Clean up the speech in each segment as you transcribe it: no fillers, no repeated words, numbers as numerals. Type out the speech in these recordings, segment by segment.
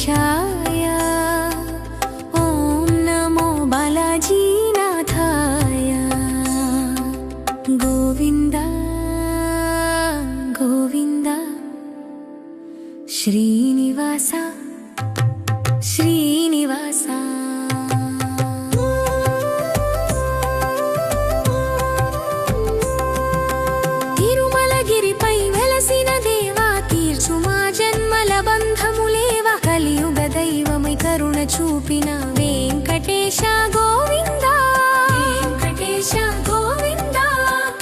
गणेशाय ॐ नमो बालाजीनाथाय गोविन्द गोविन्द श्रीनिवास श्रीनिवास తిరుమలగిరిపై వెలసిన దేవా తీర్చు మా జన్మల బంధములేవ కలియుగ దైవమై కరుణ చూపిన వెంకటేశ గోవింద వెంకటేశ గోవింద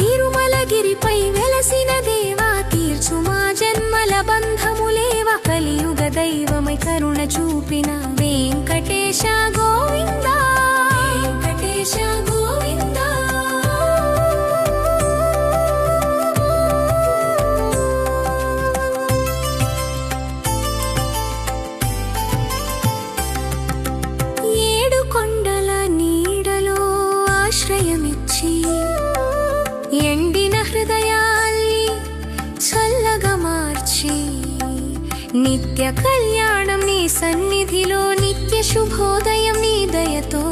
తిరుమలగిరిపై వెలసిన దేవా తీర్చు మా జన్మల బంధములేవ కలియుగ దైవమై కరుణ చూపిన వెంకటేశ గోవింద వెంకటేశ గోవింద కొండల నీడలో ఆశ్రయమిచ్చి ఎండిన హృదయాల్ని చల్లగా మార్చి నిత్య కళ్యాణం నీ సన్నిధిలో నిత్య శుభోదయం నీ దయతో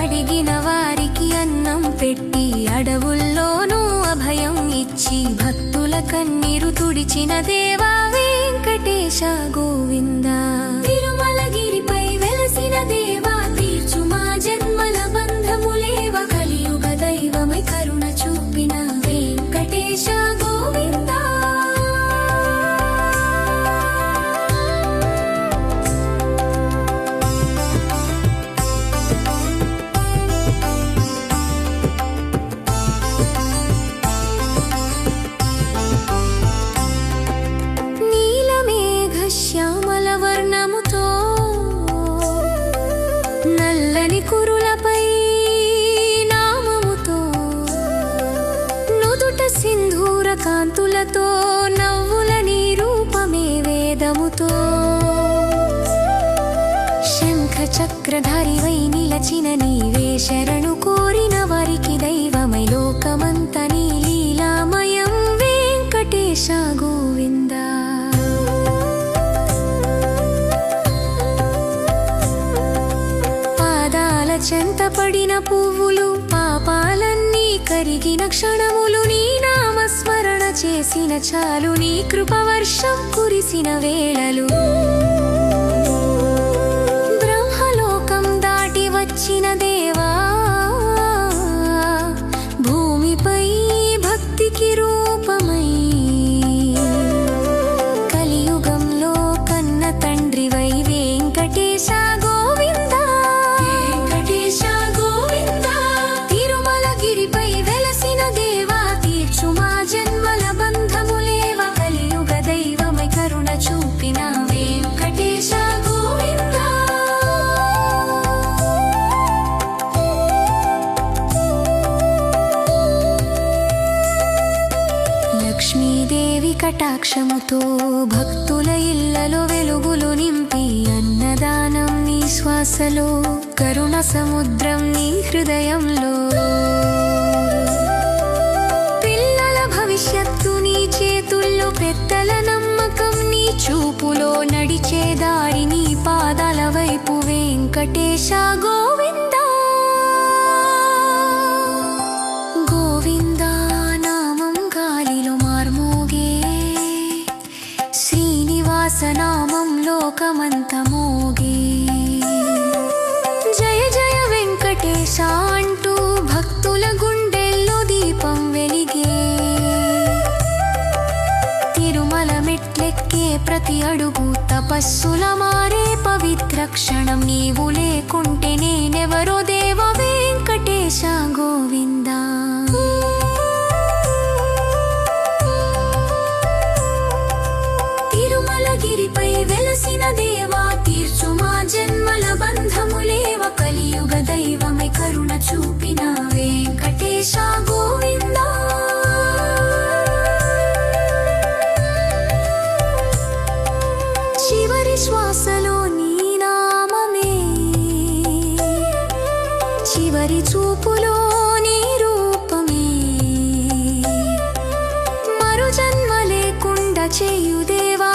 అడిగిన వారికి అన్నం పెట్టి అడవుల్లోనూ అభయం ఇచ్చి భక్తుల కన్నీరు తుడిచిన దేవా వెంకటేశ గోవింద తిరుమలగిరిపై వెలసిన దేవా తీర్చు మా జన్మల బంధములేవ కలియుగ దైవమై కరుణ చూపిన వెంకటేశ గోవింద శ్యామల వర్ణముతో నల్లని కురులపై నామముతో నుదుట సింధూర కాంతులతో నవ్వుల నీ రూపమే వేదముతో శంఖ చక్రధారివై నిలచిన నీవే శరణు కోరిన వారికి దైవమై లోకమంత నీ లీలామయం వెంకటేశ గోవింద చెంతపడిన పువ్వులు పాపాలన్నీ కరిగిన క్షణములు నీ నామస్మరణ చేసిన చాలు నీ కృపవర్షం కురిసిన వేళలు బ్రహ్మలోకం దాటి వచ్చిన దేవా భూమిపై భక్తికి రూపమై కలియుగంలో కన్న తండ్రివై వెంకటేశ లక్ష్మీదేవి కటాక్షముతో భక్తుల ఇళ్లలో వెలుగులు నింపి అన్నదానం నీ శ్వాసలో కరుణ సముద్రం నీ హృదయంలో పిల్లల భవిష్యత్తు నీ చేతుల్లో పెద్దల నమ్మకం నీ చూపులో నడిచే దారి నీ పాదాల వైపు వెంకటేశ గోవింద గోవింద నామం లోకమంత మోగే జయ జయ వెంకటేశ అంటూ భక్తుల గుండెల్లో దీపం వెలిగే తిరుమల మెట్లెక్కే ప్రతి అడుగు తపస్సుల మారే పవిత్ర క్షణం నీవు లేకుంటే నేనెవరో దేవ వెంకటేశ గోవింద తిరుమలగిరిపై వెలసిన దేవా తీర్చు మా జన్మల బంధములేవ కలియుగ దైవమై కరుణ చూపిన వెంకటేశ గోవింద చివరి శ్వాసలో నీ నామమే చివరి చూపులో నీ రూపమే మరు జన్మ లేకుండా చేయు దేవా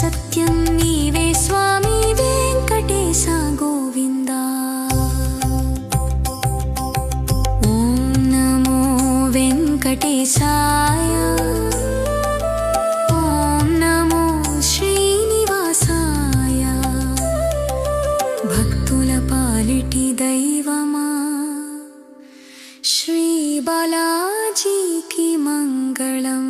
సత్యం నీవే స్వామి వెంకటేశ గోవిందా. ఓం నమో వెంకటేశాయ, ఓం నమో శ్రీనివాసాయ. భక్తుల పాలిటి దైవమా శ్రీ బాలాజీకి మంగళం.